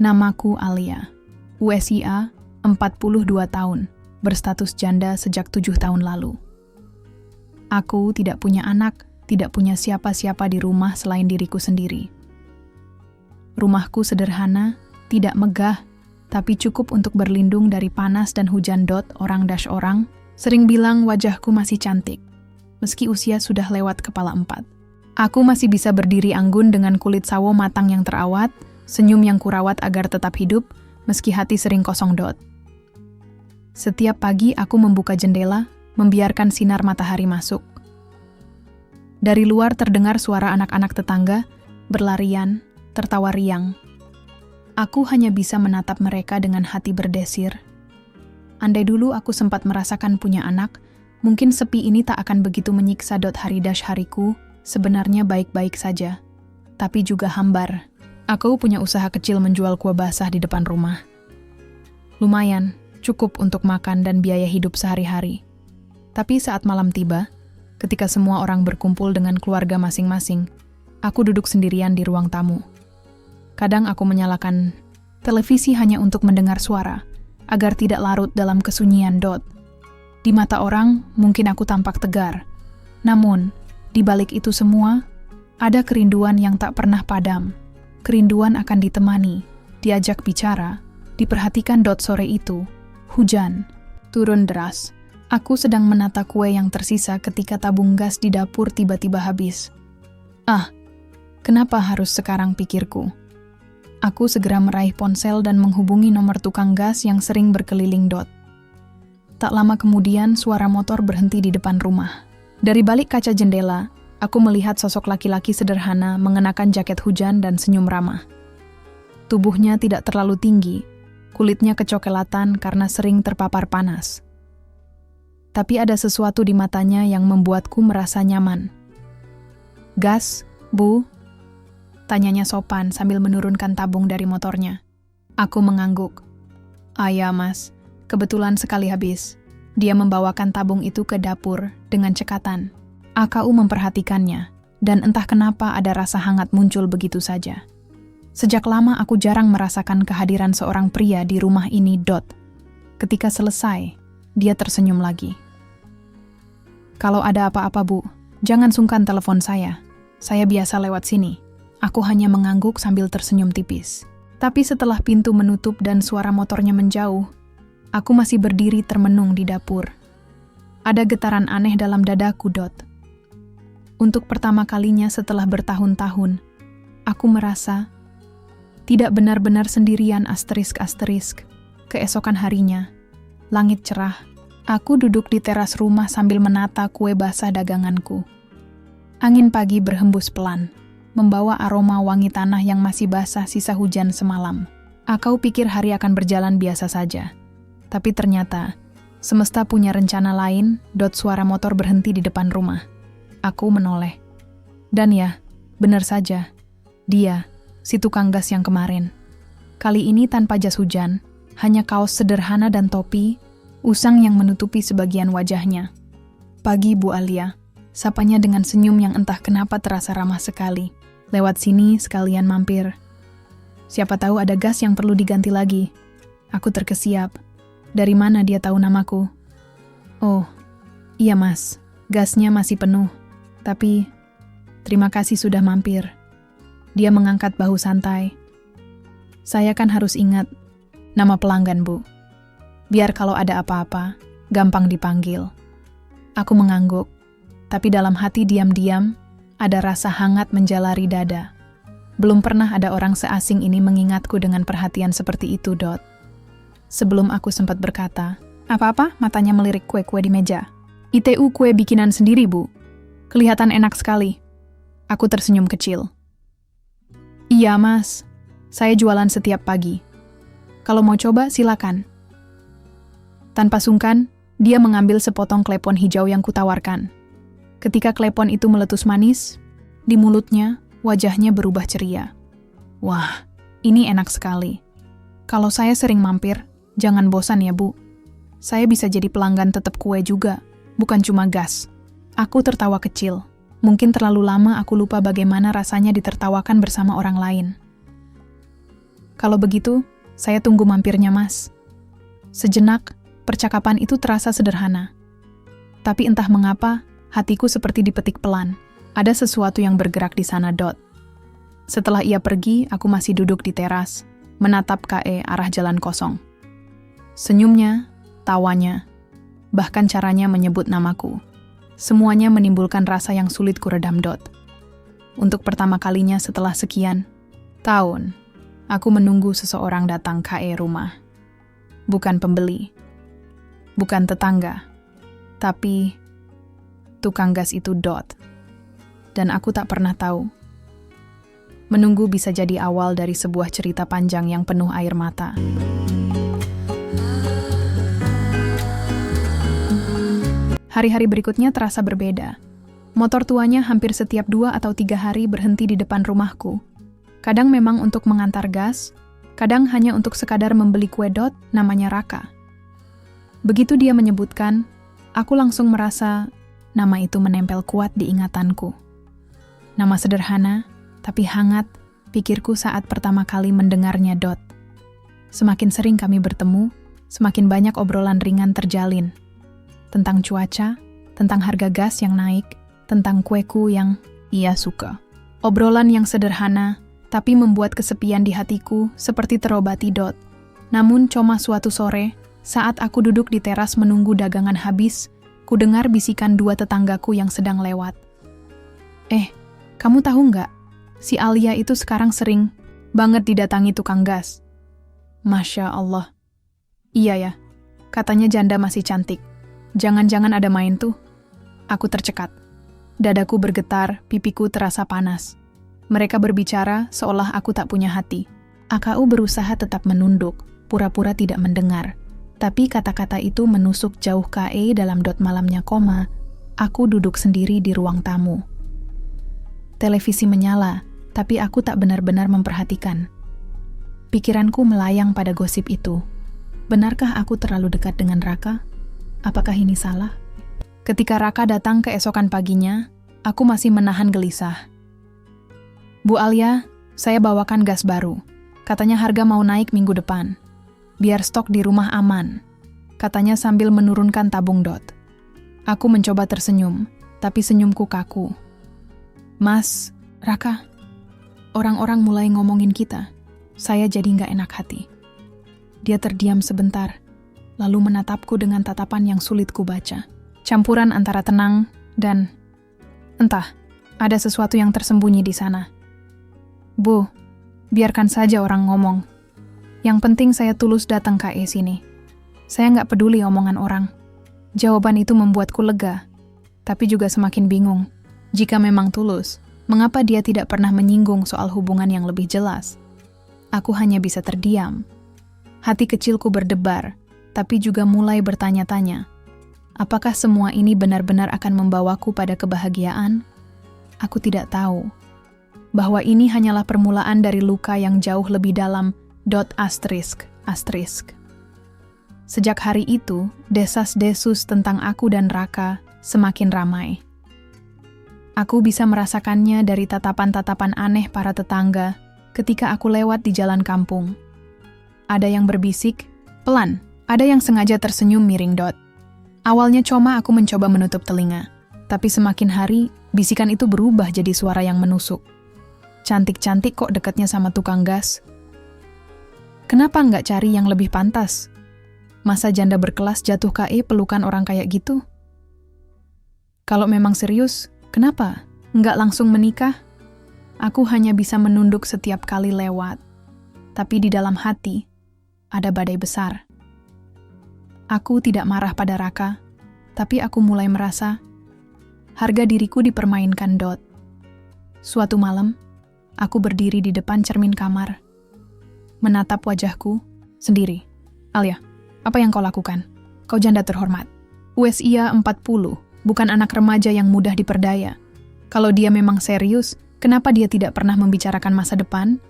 Namaku Alia. Usia 42 tahun. Berstatus janda sejak 7 tahun lalu. Aku tidak punya anak, tidak punya siapa-siapa di rumah selain diriku sendiri. Rumahku sederhana, tidak megah, tapi cukup untuk berlindung dari panas dan hujan. Orang sering bilang wajahku masih cantik, meski usia sudah lewat kepala 4. Aku masih bisa berdiri anggun dengan kulit sawo matang yang terawat, senyum yang kurawat agar tetap hidup, meski hati sering kosong. Setiap pagi aku membuka jendela, membiarkan sinar matahari masuk. Dari luar terdengar suara anak-anak tetangga, berlarian, tertawa riang. Aku hanya bisa menatap mereka dengan hati berdesir. Andai dulu aku sempat merasakan punya anak, mungkin sepi ini tak akan begitu menyiksa. Hariku sebenarnya baik-baik saja, tapi juga hambar. Aku punya usaha kecil menjual kue basah di depan rumah. Lumayan, cukup untuk makan dan biaya hidup sehari-hari. Tapi saat malam tiba, ketika semua orang berkumpul dengan keluarga masing-masing, aku duduk sendirian di ruang tamu. Kadang aku menyalakan televisi hanya untuk mendengar suara, agar tidak larut dalam kesunyian. Di mata orang, mungkin aku tampak tegar. Namun, di balik itu semua, ada kerinduan yang tak pernah padam. Kerinduan akan ditemani, diajak bicara, diperhatikan. Sore itu, hujan turun deras. Aku sedang menata kue yang tersisa ketika tabung gas di dapur tiba-tiba habis. Kenapa harus sekarang, pikirku. Aku segera meraih ponsel dan menghubungi nomor tukang gas yang sering berkeliling. Tak lama kemudian, suara motor berhenti di depan rumah. Dari balik kaca jendela, aku melihat sosok laki-laki sederhana mengenakan jaket hujan dan senyum ramah. Tubuhnya tidak terlalu tinggi, kulitnya kecoklatan karena sering terpapar panas. Tapi ada sesuatu di matanya yang membuatku merasa nyaman. "Gas, Bu?" tanyanya sopan sambil menurunkan tabung dari motornya. Aku mengangguk. "Ya, Mas. Kebetulan sekali habis." Dia membawakan tabung itu ke dapur dengan cekatan. Aku memperhatikannya, dan entah kenapa ada rasa hangat muncul begitu saja. Sejak lama aku jarang merasakan kehadiran seorang pria di rumah ini. Ketika selesai, dia tersenyum lagi. "Kalau ada apa-apa, Bu, jangan sungkan telepon saya. Saya biasa lewat sini." Aku hanya mengangguk sambil tersenyum tipis. Tapi setelah pintu menutup dan suara motornya menjauh, aku masih berdiri termenung di dapur. Ada getaran aneh dalam dadaku. Untuk pertama kalinya setelah bertahun-tahun, aku merasa tidak benar-benar sendirian. Keesokan harinya, langit cerah. Aku duduk di teras rumah sambil menata kue basah daganganku. Angin pagi berhembus pelan, membawa aroma wangi tanah yang masih basah sisa hujan semalam. Aku pikir hari akan berjalan biasa saja. Tapi ternyata, semesta punya rencana lain. Suara motor berhenti di depan rumah. Aku menoleh. Dan ya, benar saja. Dia, si tukang gas yang kemarin. Kali ini tanpa jas hujan, hanya kaos sederhana dan topi, usang yang menutupi sebagian wajahnya. "Pagi, Bu Alia," sapanya dengan senyum yang entah kenapa terasa ramah sekali. "Lewat sini sekalian mampir. Siapa tahu ada gas yang perlu diganti lagi." Aku terkesiap. Dari mana dia tahu namaku? "Oh, iya Mas, gasnya masih penuh. Tapi, terima kasih sudah mampir." Dia mengangkat bahu santai. "Saya kan harus ingat nama pelanggan, Bu. Biar kalau ada apa-apa, gampang dipanggil." Aku mengangguk, tapi dalam hati diam-diam, ada rasa hangat menjalari dada. Belum pernah ada orang seasing ini mengingatku dengan perhatian seperti itu. Sebelum aku sempat berkata, "Apa-apa?" matanya melirik kue-kue di meja. "ITU kue bikinan sendiri, Bu. Kelihatan enak sekali." Aku tersenyum kecil. "Iya, Mas. Saya jualan setiap pagi. Kalau mau coba, silakan." Tanpa sungkan, dia mengambil sepotong klepon hijau yang kutawarkan. Ketika klepon itu meletus manis, di mulutnya, wajahnya berubah ceria. "Wah, ini enak sekali. Kalau saya sering mampir, jangan bosan ya, Bu. Saya bisa jadi pelanggan tetap kue juga, bukan cuma gas." Aku tertawa kecil. Mungkin terlalu lama aku lupa bagaimana rasanya ditertawakan bersama orang lain. Kalau begitu, saya tunggu mampirnya, Mas. Sejenak, percakapan itu terasa sederhana. Tapi entah mengapa, hatiku seperti dipetik pelan. Ada sesuatu yang bergerak di sana, Dot. Setelah ia pergi, aku masih duduk di teras, menatap KE arah jalan kosong. Senyumnya, tawanya, bahkan caranya menyebut namaku. Semuanya menimbulkan rasa yang sulit kuredam, Dot. Untuk pertama kalinya setelah sekian tahun, aku menunggu seseorang datang KE rumah. Bukan pembeli, bukan tetangga, tapi tukang gas itu, Dot. Dan aku tak pernah tahu. Menunggu bisa jadi awal dari sebuah cerita panjang yang penuh air mata. Hari-hari berikutnya terasa berbeda. Motor tuanya hampir setiap 2 atau 3 hari berhenti di depan rumahku. Kadang memang untuk mengantar gas, kadang hanya untuk sekadar membeli kue, Dot, namanya Raka. Begitu dia menyebutkan, aku langsung merasa nama itu menempel kuat di ingatanku. Nama sederhana, tapi hangat, pikirku saat pertama kali mendengarnya, Dot. Semakin sering kami bertemu, semakin banyak obrolan ringan terjalin. Tentang cuaca, tentang harga gas yang naik, tentang kueku yang ia suka. Obrolan yang sederhana, tapi membuat kesepian di hatiku seperti terobati, Dot. Namun cuma suatu sore, saat aku duduk di teras menunggu dagangan habis, ku dengar bisikan 2 tetanggaku yang sedang lewat. Kamu tahu nggak? Si Alia itu sekarang sering banget didatangi tukang gas. Masya Allah. Iya ya, katanya janda masih cantik. Jangan-jangan ada main tuh. Aku tercekat. Dadaku bergetar, pipiku terasa panas. Mereka berbicara seolah aku tak punya hati. AKU berusaha tetap menunduk, pura-pura tidak mendengar. Tapi kata-kata itu menusuk jauh KE dalam dot malamnya koma. Aku duduk sendiri di ruang tamu. Televisi menyala, tapi aku tak benar-benar memperhatikan. Pikiranku melayang pada gosip itu. Benarkah aku terlalu dekat dengan Raka? Apakah ini salah? Ketika Raka datang keesokan paginya, aku masih menahan gelisah. Bu Alia, saya bawakan gas baru. Katanya harga mau naik minggu depan. Biar stok di rumah aman. Katanya sambil menurunkan tabung, Dot. Aku mencoba tersenyum, tapi senyumku kaku. Mas, Raka, orang-orang mulai ngomongin kita. Saya jadi nggak enak hati. Dia terdiam sebentar, lalu menatapku dengan tatapan yang sulit kubaca. Campuran antara tenang dan entah, ada sesuatu yang tersembunyi di sana. Bu, biarkan saja orang ngomong. Yang penting saya tulus datang ke sini. Saya nggak peduli omongan orang. Jawaban itu membuatku lega, tapi juga semakin bingung. Jika memang tulus, mengapa dia tidak pernah menyinggung soal hubungan yang lebih jelas? Aku hanya bisa terdiam. Hati kecilku berdebar, tapi juga mulai bertanya-tanya. Apakah semua ini benar-benar akan membawaku pada kebahagiaan? Aku tidak tahu. Bahwa ini hanyalah permulaan dari luka yang jauh lebih dalam, ****. Sejak hari itu, desas-desus tentang aku dan Raka semakin ramai. Aku bisa merasakannya dari tatapan-tatapan aneh para tetangga ketika aku lewat di jalan kampung. Ada yang berbisik, pelan, ada yang sengaja tersenyum miring, Dot. Awalnya cuma aku mencoba menutup telinga, tapi semakin hari, bisikan itu berubah jadi suara yang menusuk. Cantik-cantik kok dekatnya sama tukang gas. Kenapa nggak cari yang lebih pantas? Masa janda berkelas jatuh KE pelukan orang kayak gitu? Kalau memang serius, kenapa nggak langsung menikah? Aku hanya bisa menunduk setiap kali lewat. Tapi di dalam hati, ada badai besar. Aku tidak marah pada Raka, tapi aku mulai merasa harga diriku dipermainkan, Dot. Suatu malam, aku berdiri di depan cermin kamar, menatap wajahku sendiri. Alia, apa yang kau lakukan? Kau janda terhormat. Usia 40, bukan anak remaja yang mudah diperdaya. Kalau dia memang serius, kenapa dia tidak pernah membicarakan masa depan?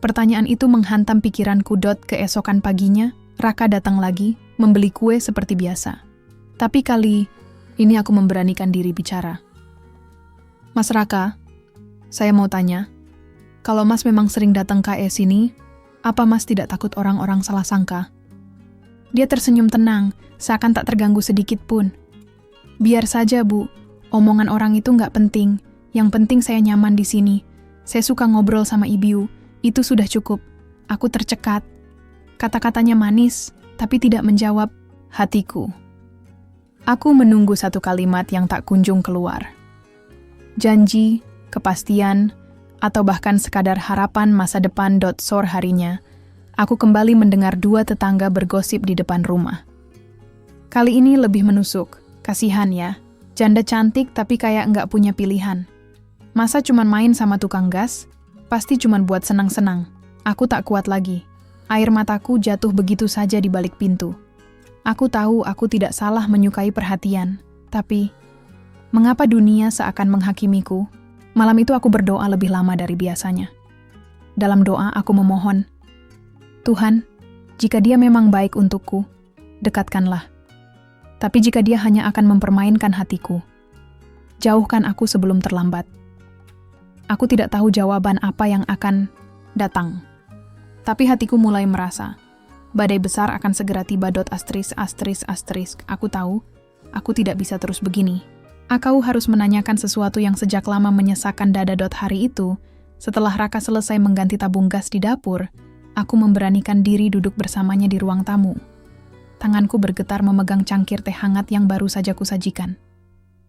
Pertanyaan itu menghantam pikiranku, Dot. Keesokan paginya, Raka datang lagi, membeli kue seperti biasa. Tapi kali ini aku memberanikan diri bicara. Mas Raka, saya mau tanya, kalau Mas memang sering datang ke sini, Apa Mas tidak takut orang-orang salah sangka? Dia tersenyum tenang, seakan tak terganggu sedikit pun. Biar saja, Bu. Omongan orang itu nggak penting. Yang penting saya nyaman di sini. Saya suka ngobrol sama Ibu. Itu sudah cukup. Aku tercekat. Kata-katanya manis, tapi tidak menjawab hatiku. Aku menunggu satu kalimat yang tak kunjung keluar. Janji, kepastian, atau bahkan sekadar harapan masa depan. Sore harinya, aku kembali mendengar dua tetangga bergosip di depan rumah. Kali ini lebih menusuk. Kasihan ya, janda cantik tapi kayak nggak punya pilihan. Masa cuman main sama tukang gas? Pasti cuman buat senang-senang. Aku tak kuat lagi. Air mataku jatuh begitu saja di balik pintu. Aku tahu aku tidak salah menyukai perhatian, tapi mengapa dunia seakan menghakimiku? Malam itu aku berdoa lebih lama dari biasanya. Dalam doa aku memohon, Tuhan, jika dia memang baik untukku, dekatkanlah. Tapi jika dia hanya akan mempermainkan hatiku, jauhkan aku sebelum terlambat. Aku tidak tahu jawaban apa yang akan datang. Tapi hatiku mulai merasa, badai besar akan segera tiba. Aku tahu, aku tidak bisa terus begini. Aku harus menanyakan sesuatu yang sejak lama menyesakan dada. Hari itu, setelah Raka selesai mengganti tabung gas di dapur, aku memberanikan diri duduk bersamanya di ruang tamu. Tanganku bergetar memegang cangkir teh hangat yang baru saja kusajikan.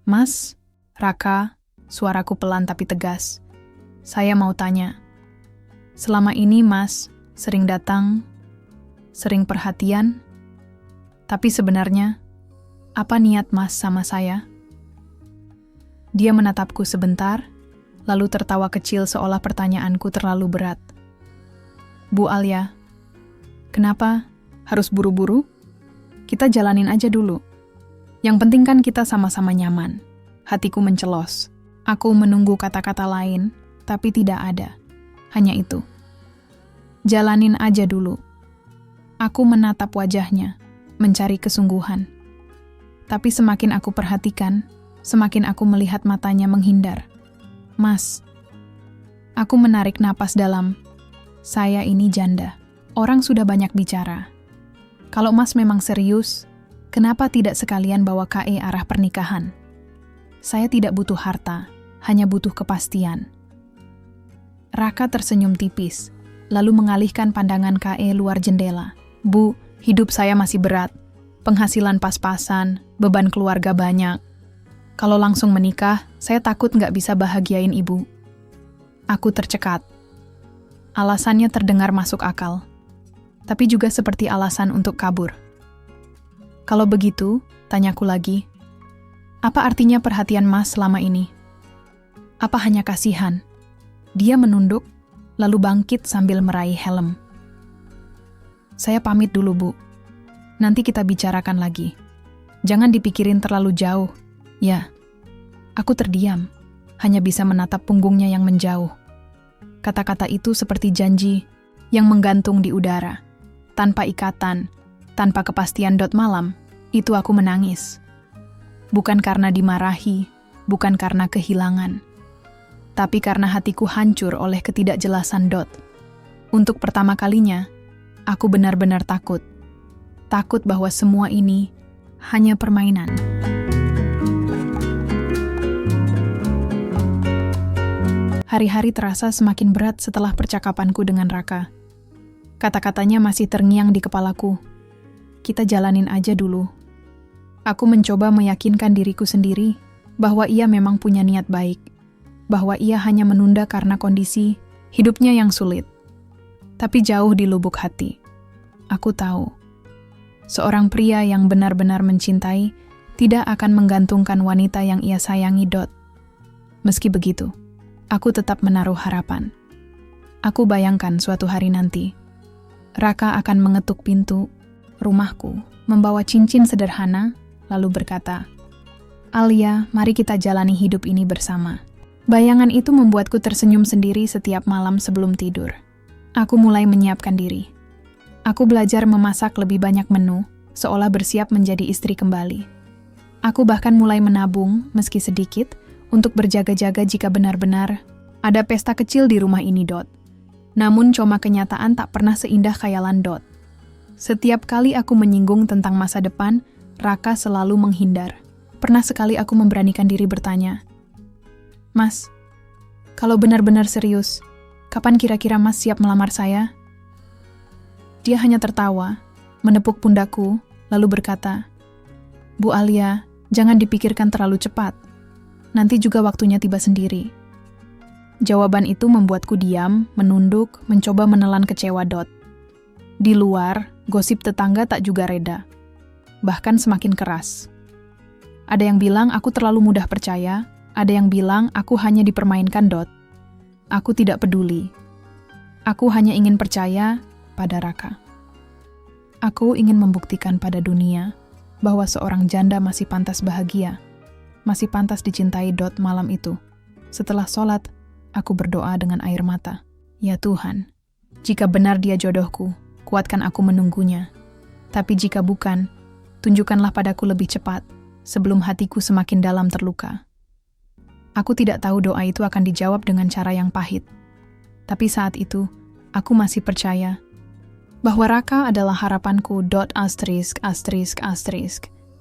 Mas, Raka, suaraku pelan tapi tegas. Saya mau tanya, selama ini Mas sering datang, sering perhatian, tapi sebenarnya, apa niat Mas sama saya? Dia menatapku sebentar, lalu tertawa kecil seolah pertanyaanku terlalu berat. Bu Alia, kenapa harus buru-buru? Kita jalanin aja dulu. Yang penting kan kita sama-sama nyaman. Hatiku mencelos. Aku menunggu kata-kata lain, tapi tidak ada. Hanya itu. Jalanin aja dulu. Aku menatap wajahnya, mencari kesungguhan. Tapi semakin aku perhatikan, semakin aku melihat matanya menghindar. Mas, aku menarik napas dalam. Saya ini janda. Orang sudah banyak bicara. Kalau Mas memang serius, kenapa tidak sekalian bawa KE arah pernikahan? Saya tidak butuh harta, hanya butuh kepastian. Raka tersenyum tipis, lalu mengalihkan pandangan KE luar jendela. Bu, hidup saya masih berat. Penghasilan pas-pasan, beban keluarga banyak. Kalau langsung menikah, saya takut nggak bisa bahagiain ibu. Aku tercekat. Alasannya terdengar masuk akal, tapi juga seperti alasan untuk kabur. Kalau begitu, tanyaku lagi, apa artinya perhatian Mas selama ini? Apa hanya kasihan? Dia menunduk, lalu bangkit sambil meraih helm. Saya pamit dulu, Bu. Nanti kita bicarakan lagi. Jangan dipikirin terlalu jauh. Ya, aku terdiam, hanya bisa menatap punggungnya yang menjauh. Kata-kata itu seperti janji yang menggantung di udara. Tanpa ikatan, tanpa kepastian. Malam, itu aku menangis. Bukan karena dimarahi, bukan karena kehilangan, tapi karena hatiku hancur oleh ketidakjelasan. Untuk pertama kalinya, aku benar-benar takut. Takut bahwa semua ini hanya permainan. Hari-hari terasa semakin berat setelah percakapanku dengan Raka. Kata-katanya masih terngiang di kepalaku. Kita jalanin aja dulu. Aku mencoba meyakinkan diriku sendiri bahwa ia memang punya niat baik, bahwa ia hanya menunda karena kondisi hidupnya yang sulit. Tapi jauh di lubuk hati, aku tahu, seorang pria yang benar-benar mencintai tidak akan menggantungkan wanita yang ia sayangi. Meski begitu, aku tetap menaruh harapan. Aku bayangkan suatu hari nanti, Raka akan mengetuk pintu rumahku, membawa cincin sederhana, lalu berkata, Alia, mari kita jalani hidup ini bersama. Bayangan itu membuatku tersenyum sendiri setiap malam sebelum tidur. Aku mulai menyiapkan diri. Aku belajar memasak lebih banyak menu, seolah bersiap menjadi istri kembali. Aku bahkan mulai menabung, meski sedikit, untuk berjaga-jaga jika benar-benar ada pesta kecil di rumah ini. Namun coma kenyataan tak pernah seindah khayalan Dot. Setiap kali aku menyinggung tentang masa depan, Raka selalu menghindar. Pernah sekali aku memberanikan diri bertanya, "Mas, kalau benar-benar serius, kapan kira-kira Mas siap melamar saya?" Dia hanya tertawa, menepuk pundakku, lalu berkata, "Bu Alia, jangan dipikirkan terlalu cepat. Nanti juga waktunya tiba sendiri." Jawaban itu membuatku diam, menunduk, mencoba menelan kecewa Dot. Di luar, gosip tetangga tak juga reda. Bahkan semakin keras. Ada yang bilang aku terlalu mudah percaya, ada yang bilang aku hanya dipermainkan Dot. Aku tidak peduli. Aku hanya ingin percaya pada Raka. Aku ingin membuktikan pada dunia bahwa seorang janda masih pantas bahagia, masih pantas dicintai Dot malam itu. Setelah sholat, aku berdoa dengan air mata. Ya Tuhan, jika benar dia jodohku, kuatkan aku menunggunya. Tapi jika bukan, tunjukkanlah padaku lebih cepat, sebelum hatiku semakin dalam terluka. Aku tidak tahu doa itu akan dijawab dengan cara yang pahit. Tapi saat itu, aku masih percaya bahwa Raka adalah harapanku. *****.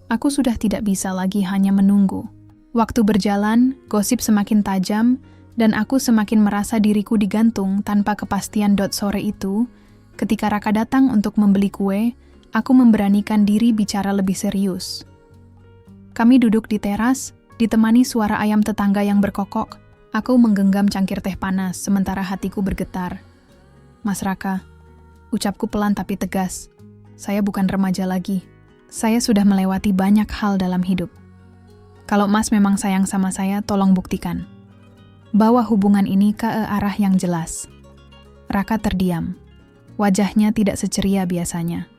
Aku sudah tidak bisa lagi hanya menunggu. Waktu berjalan, gosip semakin tajam, dan aku semakin merasa diriku digantung tanpa kepastian. Sore itu, ketika Raka datang untuk membeli kue, aku memberanikan diri bicara lebih serius. Kami duduk di teras, ditemani suara ayam tetangga yang berkokok. Aku menggenggam cangkir teh panas, sementara hatiku bergetar. "Mas Raka," ucapku pelan tapi tegas, "saya bukan remaja lagi. Saya sudah melewati banyak hal dalam hidup. Kalau Mas memang sayang sama saya, tolong buktikan. Bawa hubungan ini ke arah yang jelas." Raka terdiam. Wajahnya tidak seceria biasanya.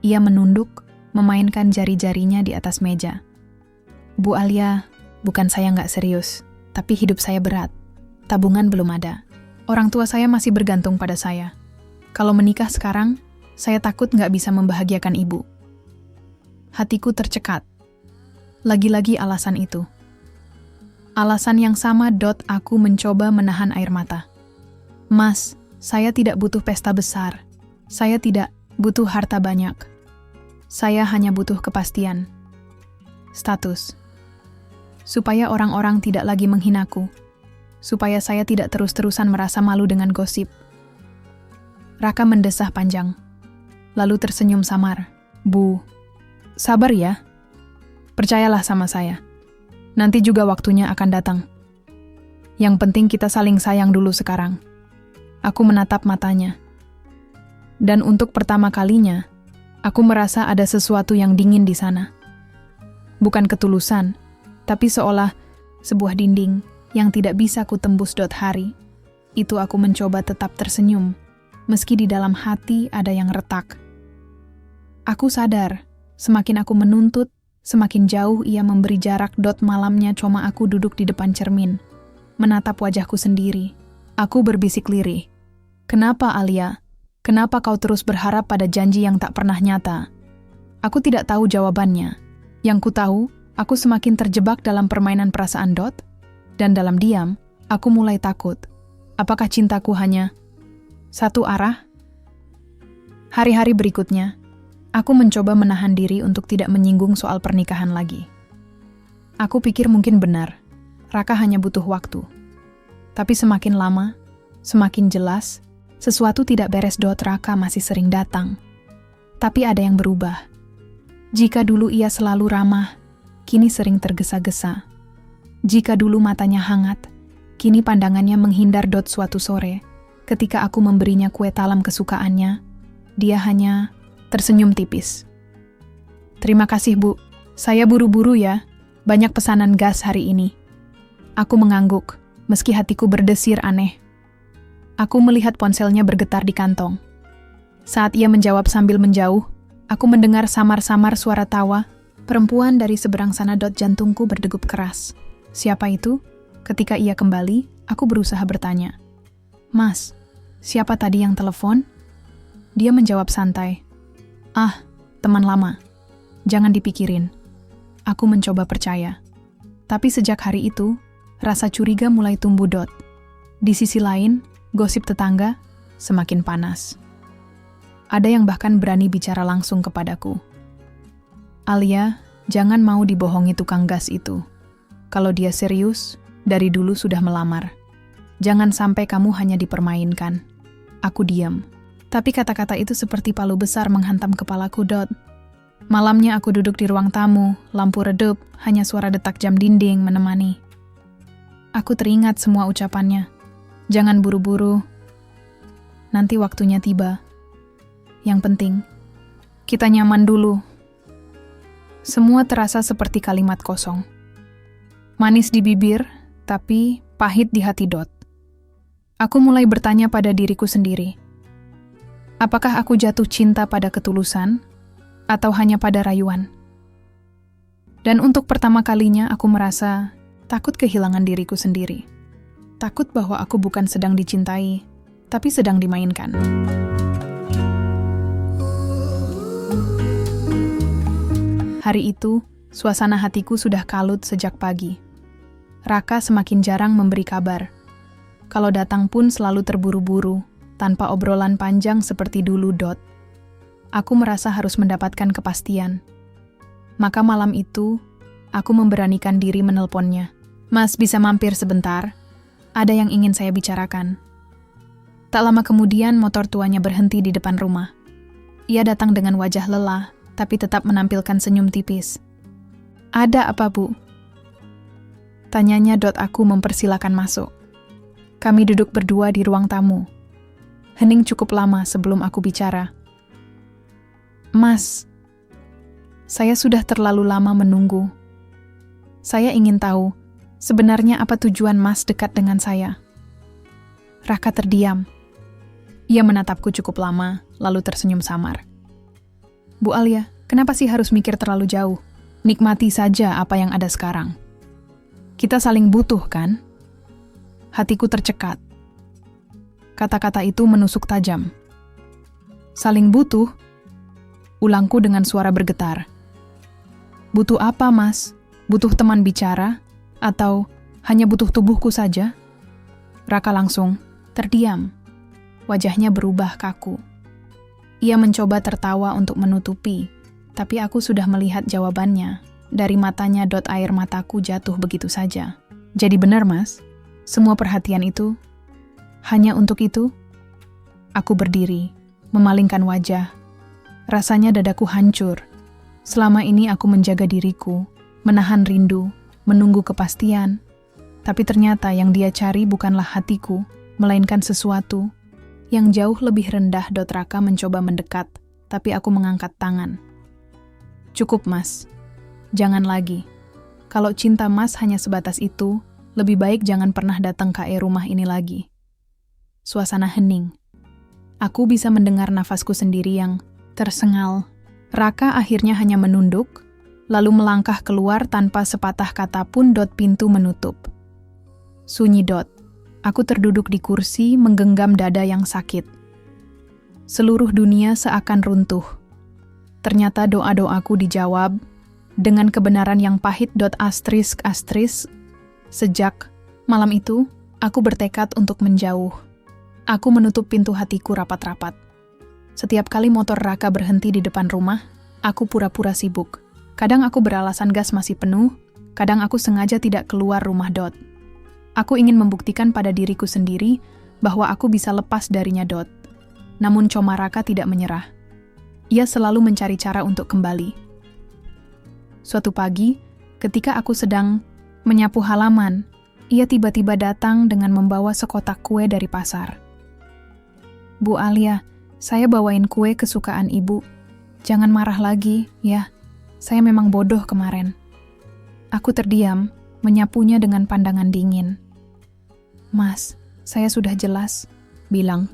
Ia menunduk, memainkan jari-jarinya di atas meja. "Bu Alia, bukan saya nggak serius, tapi hidup saya berat. Tabungan belum ada. Orang tua saya masih bergantung pada saya. Kalau menikah sekarang, saya takut nggak bisa membahagiakan ibu." Hatiku tercekat. Lagi-lagi alasan itu. Alasan yang sama. Aku mencoba menahan air mata. "Mas, saya tidak butuh pesta besar. Saya tidak butuh harta banyak. Saya hanya butuh kepastian. Status. Supaya orang-orang tidak lagi menghinaku. Supaya saya tidak terus-terusan merasa malu dengan gosip." Raka mendesah panjang, lalu tersenyum samar. "Bu, sabar ya. Percayalah sama saya. Nanti juga waktunya akan datang. Yang penting kita saling sayang dulu sekarang." Aku menatap matanya. Dan untuk pertama kalinya, aku merasa ada sesuatu yang dingin di sana. Bukan ketulusan, tapi seolah sebuah dinding yang tidak bisa kutembus. Hari itu aku mencoba tetap tersenyum, meski di dalam hati ada yang retak. Aku sadar, semakin aku menuntut, semakin jauh ia memberi jarak. Malamnya cuma aku duduk di depan cermin, menatap wajahku sendiri. Aku berbisik lirih. "Kenapa Alia? Kenapa kau terus berharap pada janji yang tak pernah nyata?" Aku tidak tahu jawabannya. Yang ku tahu, aku semakin terjebak dalam permainan perasaan. Dan dalam diam, aku mulai takut. Apakah cintaku hanya satu arah? Hari-hari berikutnya, aku mencoba menahan diri untuk tidak menyinggung soal pernikahan lagi. Aku pikir mungkin benar, Raka hanya butuh waktu. Tapi semakin lama, semakin jelas, sesuatu tidak beres. Raka masih sering datang. Tapi ada yang berubah. Jika dulu ia selalu ramah, kini sering tergesa-gesa. Jika dulu matanya hangat, kini pandangannya menghindar. Suatu sore, ketika aku memberinya kue talam kesukaannya, dia hanya tersenyum tipis. "Terima kasih, Bu. Saya buru-buru ya. Banyak pesanan gas hari ini." Aku mengangguk, meski hatiku berdesir aneh. Aku melihat ponselnya bergetar di kantong. Saat ia menjawab sambil menjauh, aku mendengar samar-samar suara tawa perempuan dari seberang sana. Jantungku berdegup keras. Siapa itu? Ketika ia kembali, aku berusaha bertanya, "Mas, siapa tadi yang telepon?" Dia menjawab santai, "Ah, teman lama. Jangan dipikirin." Aku mencoba percaya. Tapi sejak hari itu, rasa curiga mulai tumbuh. Di sisi lain, gosip tetangga, semakin panas. Ada yang bahkan berani bicara langsung kepadaku. Alia, jangan mau dibohongi tukang gas itu. Kalau dia serius, dari dulu sudah melamar. Jangan sampai kamu hanya dipermainkan. Aku diam. Tapi kata-kata itu seperti palu besar menghantam kepalaku, Dot. Malamnya aku duduk di ruang tamu, lampu redup, hanya suara detak jam dinding menemani. Aku teringat semua ucapannya. Jangan buru-buru. Nanti waktunya tiba. Yang penting, kita nyaman dulu. Semua terasa seperti kalimat kosong. Manis di bibir, tapi pahit di hati, Dot. Aku mulai bertanya pada diriku sendiri. Apakah aku jatuh cinta pada ketulusan, atau hanya pada rayuan? Dan untuk pertama kalinya aku merasa takut kehilangan diriku sendiri. Takut bahwa aku bukan sedang dicintai, tapi sedang dimainkan. Hari itu, suasana hatiku sudah kalut sejak pagi. Raka semakin jarang memberi kabar. Kalau datang pun selalu terburu-buru, tanpa obrolan panjang seperti dulu, Dot. Aku merasa harus mendapatkan kepastian. Maka malam itu, aku memberanikan diri menelponnya. Mas, bisa mampir sebentar? Ada yang ingin saya bicarakan. Tak lama kemudian, motor tuanya berhenti di depan rumah. Ia datang dengan wajah lelah, tapi tetap menampilkan senyum tipis. Ada apa, Bu? Tanyanya, Dot. Aku mempersilakan masuk. Kami duduk berdua di ruang tamu. Hening cukup lama sebelum aku bicara. Mas, saya sudah terlalu lama menunggu. Saya ingin tahu, sebenarnya apa tujuan Mas dekat dengan saya? Raka terdiam. Ia menatapku cukup lama, lalu tersenyum samar. Bu Alia, kenapa sih harus mikir terlalu jauh? Nikmati saja apa yang ada sekarang. Kita saling butuh, kan? Hatiku tercekat. Kata-kata itu menusuk tajam. Saling butuh? Ulangku dengan suara bergetar. Butuh apa, Mas? Butuh teman bicara? Atau hanya butuh tubuhku saja? Raka langsung terdiam. Wajahnya berubah kaku. Ia mencoba tertawa untuk menutupi, tapi aku sudah melihat jawabannya. Dari matanya, Dot. Air mataku jatuh begitu saja. Jadi benar, Mas? Semua perhatian itu hanya untuk itu? Aku berdiri, memalingkan wajah. Rasanya dadaku hancur. Selama ini aku menjaga diriku, menahan rindu, menunggu kepastian. Tapi ternyata yang dia cari bukanlah hatiku, melainkan sesuatu yang jauh lebih rendah. Dot. Raka mencoba mendekat, tapi aku mengangkat tangan. Cukup, Mas. Jangan lagi. Kalau cinta Mas hanya sebatas itu, lebih baik jangan pernah datang ke rumah ini lagi. Suasana hening. Aku bisa mendengar nafasku sendiri yang tersengal. Raka akhirnya hanya menunduk, lalu melangkah keluar tanpa sepatah kata pun. Dot. Pintu menutup. Sunyi, Dot. Aku terduduk di kursi, menggenggam dada yang sakit. Seluruh dunia seakan runtuh. Ternyata doa-doaku dijawab dengan kebenaran yang pahit. Asterisk. Sejak malam itu, aku bertekad untuk menjauh. Aku menutup pintu hatiku rapat-rapat. Setiap kali motor Raka berhenti di depan rumah, aku pura-pura sibuk. Kadang aku beralasan gas masih penuh, kadang aku sengaja tidak keluar rumah. Dot. Aku ingin membuktikan pada diriku sendiri bahwa aku bisa lepas darinya. Dot. Namun Coma Raka tidak menyerah. Ia selalu mencari cara untuk kembali. Suatu pagi, ketika aku sedang menyapu halaman, ia tiba-tiba datang dengan membawa sekotak kue dari pasar. Bu Alia, saya bawain kue kesukaan Ibu. Jangan marah lagi, ya. Saya memang bodoh kemarin. Aku terdiam, menyapunya dengan pandangan dingin. Mas, saya sudah jelas bilang,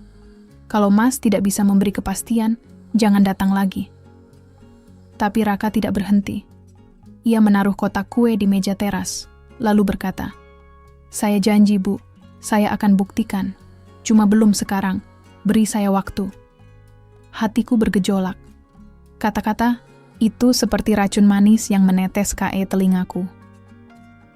kalau Mas tidak bisa memberi kepastian, jangan datang lagi. Tapi Raka tidak berhenti. Ia menaruh kotak kue di meja teras, lalu berkata, saya janji, Bu, saya akan buktikan. Cuma belum sekarang, beri saya waktu. Hatiku bergejolak. Kata-kata itu seperti racun manis yang menetes ke telingaku.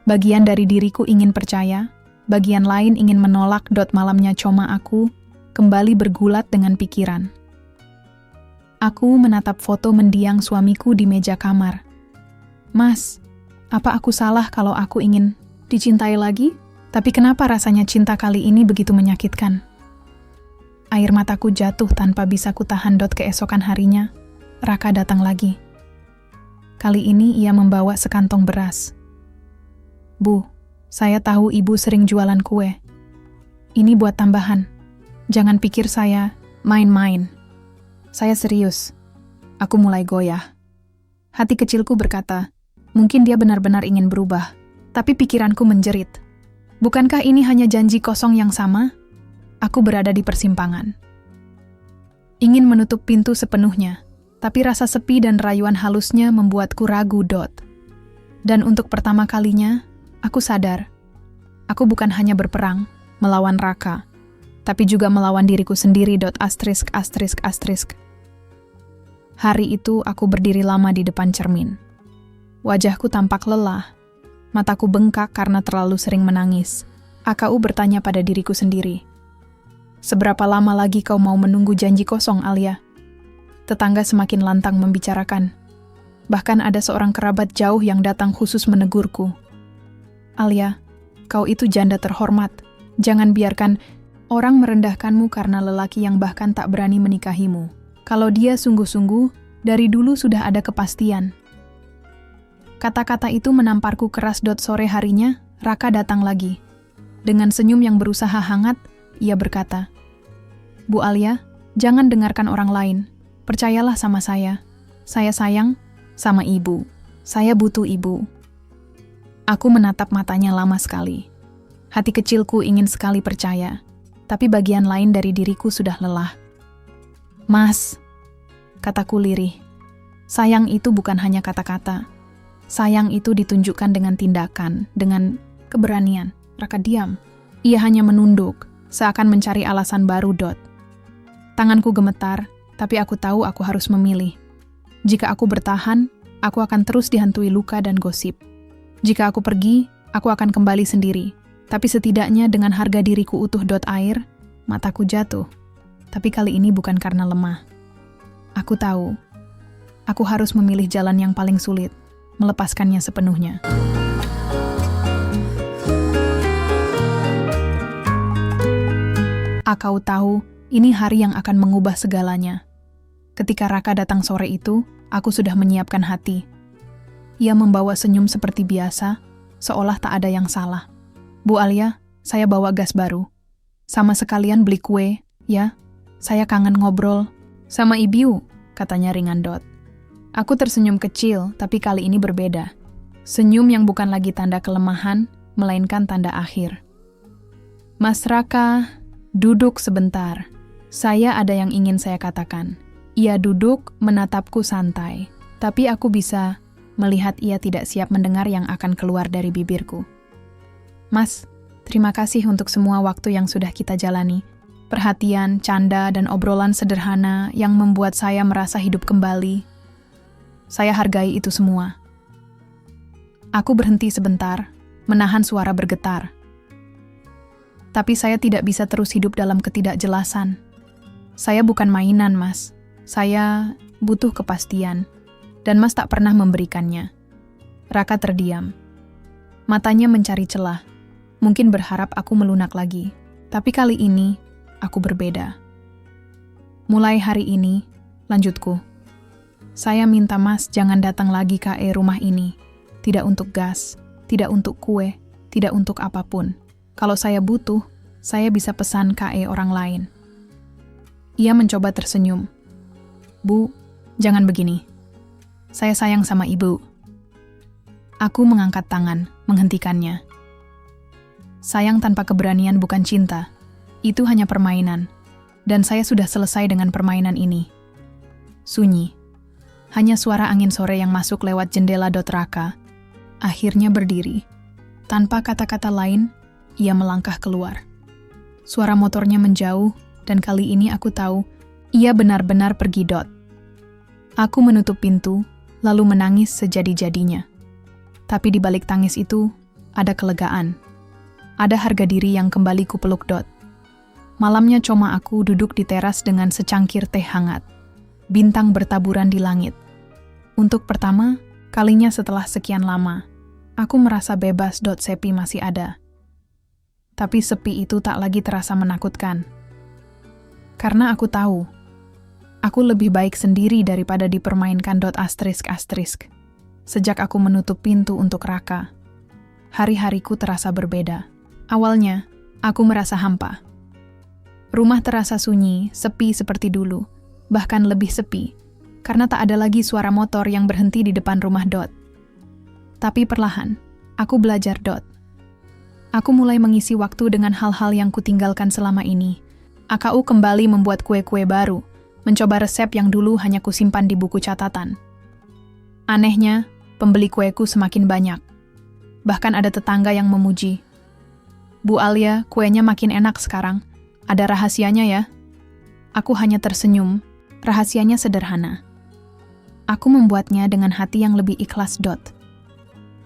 Bagian dari diriku ingin percaya, bagian lain ingin menolak. Malamnya Coma aku kembali bergulat dengan pikiran. Aku menatap foto mendiang suamiku di meja kamar. Mas, apa aku salah kalau aku ingin dicintai lagi? Tapi kenapa rasanya cinta kali ini begitu menyakitkan? Air mataku jatuh tanpa bisa kutahan. Keesokan harinya, Raka datang lagi. Kali ini ia membawa sekantong beras. Bu, saya tahu ibu sering jualan kue. Ini buat tambahan. Jangan pikir saya main-main. Saya serius. Aku mulai goyah. Hati kecilku berkata, mungkin dia benar-benar ingin berubah. Tapi pikiranku menjerit. Bukankah ini hanya janji kosong yang sama? Aku berada di persimpangan. Ingin menutup pintu sepenuhnya, tapi rasa sepi dan rayuan halusnya membuatku ragu. Dan untuk pertama kalinya, aku sadar. Aku bukan hanya berperang, melawan Raka, tapi juga melawan diriku sendiri. Hari itu aku berdiri lama di depan cermin. Wajahku tampak lelah. Mataku bengkak karena terlalu sering menangis. AKU bertanya pada diriku sendiri. Seberapa lama lagi kau mau menunggu janji kosong, Alia? Tetangga semakin lantang membicarakan. Bahkan ada seorang kerabat jauh yang datang khusus menegurku. Alia, kau itu janda terhormat. Jangan biarkan orang merendahkanmu karena lelaki yang bahkan tak berani menikahimu. Kalau dia sungguh-sungguh, dari dulu sudah ada kepastian. Kata-kata itu menamparku keras. Sore harinya, Raka datang lagi. Dengan senyum yang berusaha hangat, ia berkata, Bu Alia, jangan dengarkan orang lain. Percayalah sama saya. Saya sayang sama ibu. Saya butuh ibu. Aku menatap matanya lama sekali. Hati kecilku ingin sekali percaya, tapi bagian lain dari diriku sudah lelah. Mas, kataku lirih. Sayang itu bukan hanya kata-kata. Sayang itu ditunjukkan dengan tindakan, dengan keberanian. Raka diam. Ia hanya menunduk, seakan mencari alasan baru. Tanganku gemetar, tapi aku tahu aku harus memilih. Jika aku bertahan, aku akan terus dihantui luka dan gosip. Jika aku pergi, aku akan kembali sendiri. Tapi setidaknya dengan harga diriku utuh. Air, mataku jatuh. Tapi kali ini bukan karena lemah. Aku tahu, aku harus memilih jalan yang paling sulit, melepaskannya sepenuhnya. Aku tahu, ini hari yang akan mengubah segalanya. Ketika Raka datang sore itu, aku sudah menyiapkan hati. Ia membawa senyum seperti biasa, seolah tak ada yang salah. Bu Alia, saya bawa gas baru. Sama sekalian beli kue, ya? Saya kangen ngobrol. Sama ibu, katanya ringan. Aku tersenyum kecil, tapi kali ini berbeda. Senyum yang bukan lagi tanda kelemahan, melainkan tanda akhir. Mas Raka, duduk sebentar. Saya ada yang ingin saya katakan. Ia duduk menatapku santai, tapi aku bisa melihat ia tidak siap mendengar yang akan keluar dari bibirku. Mas, terima kasih untuk semua waktu yang sudah kita jalani. Perhatian, canda, dan obrolan sederhana yang membuat saya merasa hidup kembali. Saya hargai itu semua. Aku berhenti sebentar, menahan suara bergetar. Tapi saya tidak bisa terus hidup dalam ketidakjelasan. Saya bukan mainan, Mas. Saya butuh kepastian, dan Mas tak pernah memberikannya. Raka terdiam. Matanya mencari celah, mungkin berharap aku melunak lagi. Tapi kali ini, aku berbeda. Mulai hari ini, lanjutku. Saya minta Mas jangan datang lagi ke rumah ini. Tidak untuk gas, tidak untuk kue, tidak untuk apapun. Kalau saya butuh, saya bisa pesan KE orang lain. Ia mencoba tersenyum. Bu, jangan begini. Saya sayang sama ibu. Aku mengangkat tangan, menghentikannya. Sayang tanpa keberanian bukan cinta. Itu hanya permainan. Dan saya sudah selesai dengan permainan ini. Sunyi. Hanya suara angin sore yang masuk lewat jendela. Raka akhirnya berdiri. Tanpa kata-kata lain, ia melangkah keluar. Suara motornya menjauh, dan kali ini aku tahu, ia benar-benar pergi. Aku menutup pintu, lalu menangis sejadi-jadinya. Tapi di balik tangis itu, ada kelegaan. Ada harga diri yang kembali kupeluk. Malamnya cuma aku duduk di teras dengan secangkir teh hangat. Bintang bertaburan di langit. Untuk pertama kalinya setelah sekian lama, aku merasa bebas. Sepi masih ada. Tapi sepi itu tak lagi terasa menakutkan. Karena aku tahu, aku lebih baik sendiri daripada dipermainkan. Sejak aku menutup pintu untuk Raka, hari-hariku terasa berbeda. Awalnya, aku merasa hampa. Rumah terasa sunyi, sepi seperti dulu, bahkan lebih sepi, karena tak ada lagi suara motor yang berhenti di depan rumah. Tapi perlahan, aku belajar. Aku mulai mengisi waktu dengan hal-hal yang kutinggalkan selama ini. AKU kembali membuat kue-kue baru, mencoba resep yang dulu hanya kusimpan di buku catatan. Anehnya, pembeli kueku semakin banyak. Bahkan ada tetangga yang memuji. "Bu Alia, kuenya makin enak sekarang. Ada rahasianya ya?" Aku hanya tersenyum. Rahasianya sederhana. Aku membuatnya dengan hati yang lebih ikhlas.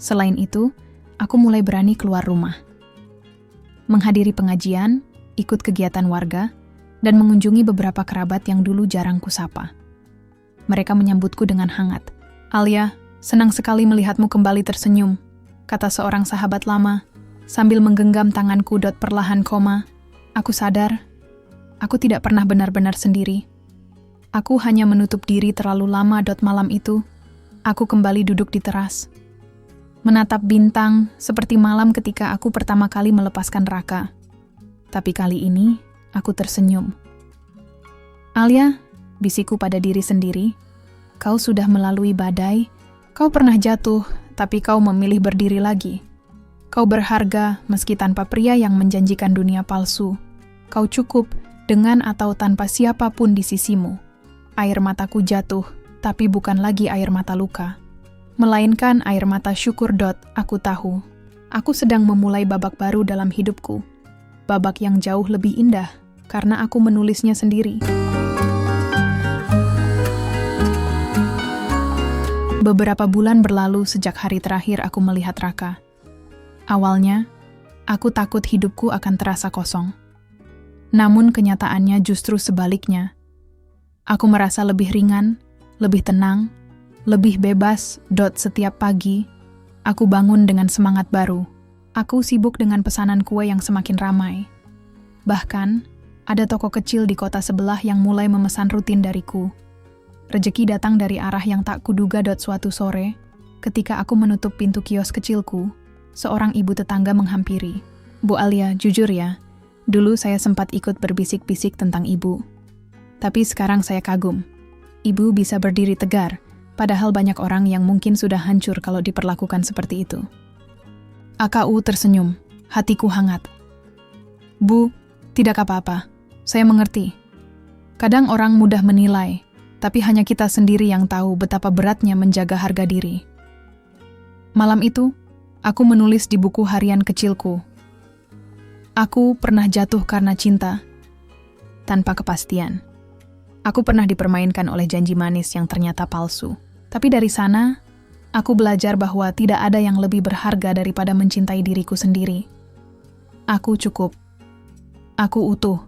Selain itu, aku mulai berani keluar rumah. Menghadiri pengajian, ikut kegiatan warga, dan mengunjungi beberapa kerabat yang dulu jarang kusapa. Mereka menyambutku dengan hangat. "Alia, senang sekali melihatmu kembali tersenyum," kata seorang sahabat lama, sambil menggenggam tanganku. Perlahan, aku sadar, aku tidak pernah benar-benar sendiri. Aku hanya menutup diri terlalu lama. Malam itu, aku kembali duduk di teras, menatap bintang seperti malam ketika aku pertama kali melepaskan Raka. Tapi kali ini, aku tersenyum. "Alia," bisikku pada diri sendiri, "kau sudah melalui badai. Kau pernah jatuh, tapi kau memilih berdiri lagi. Kau berharga meski tanpa pria yang menjanjikan dunia palsu. Kau cukup dengan atau tanpa siapapun di sisimu." Air mataku jatuh, tapi bukan lagi air mata luka, melainkan air mata syukur. Aku tahu, aku sedang memulai babak baru dalam hidupku. Babak yang jauh lebih indah, karena aku menulisnya sendiri. Beberapa bulan berlalu sejak hari terakhir aku melihat Raka. Awalnya, aku takut hidupku akan terasa kosong. Namun kenyataannya justru sebaliknya. Aku merasa lebih ringan, lebih tenang, lebih bebas. Setiap pagi, aku bangun dengan semangat baru. Aku sibuk dengan pesanan kue yang semakin ramai. Bahkan, ada toko kecil di kota sebelah yang mulai memesan rutin dariku. Rezeki datang dari arah yang tak kuduga. Suatu sore, ketika aku menutup pintu kios kecilku, seorang ibu tetangga menghampiri. "Bu Alia, jujur ya, dulu saya sempat ikut berbisik-bisik tentang ibu. Tapi sekarang saya kagum. Ibu bisa berdiri tegar, padahal banyak orang yang mungkin sudah hancur kalau diperlakukan seperti itu." AKU tersenyum, hatiku hangat. "Bu, tidak apa-apa. Saya mengerti. Kadang orang mudah menilai, tapi hanya kita sendiri yang tahu betapa beratnya menjaga harga diri." Malam itu, aku menulis di buku harian kecilku. Aku pernah jatuh karena cinta, tanpa kepastian. Aku pernah dipermainkan oleh janji manis yang ternyata palsu. Tapi dari sana, aku belajar bahwa tidak ada yang lebih berharga daripada mencintai diriku sendiri. Aku cukup. Aku utuh.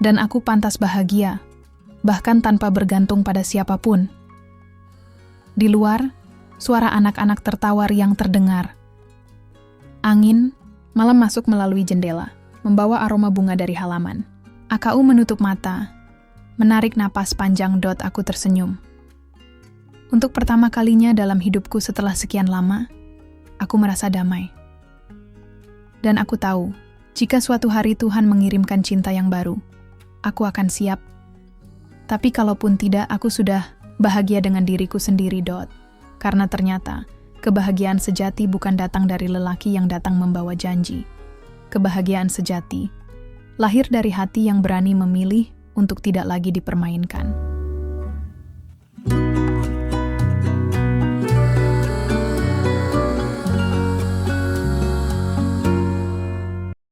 Dan aku pantas bahagia, bahkan tanpa bergantung pada siapapun. Di luar, suara anak-anak tertawa riang terdengar. Angin malam masuk melalui jendela, membawa aroma bunga dari halaman. AKU menutup mata, menarik napas panjang. Aku tersenyum. Untuk pertama kalinya dalam hidupku setelah sekian lama, aku merasa damai. Dan aku tahu, jika suatu hari Tuhan mengirimkan cinta yang baru, aku akan siap. Tapi kalaupun tidak, aku sudah bahagia dengan diriku sendiri. Karena ternyata, kebahagiaan sejati bukan datang dari lelaki yang datang membawa janji. Kebahagiaan sejati lahir dari hati yang berani memilih untuk tidak lagi dipermainkan.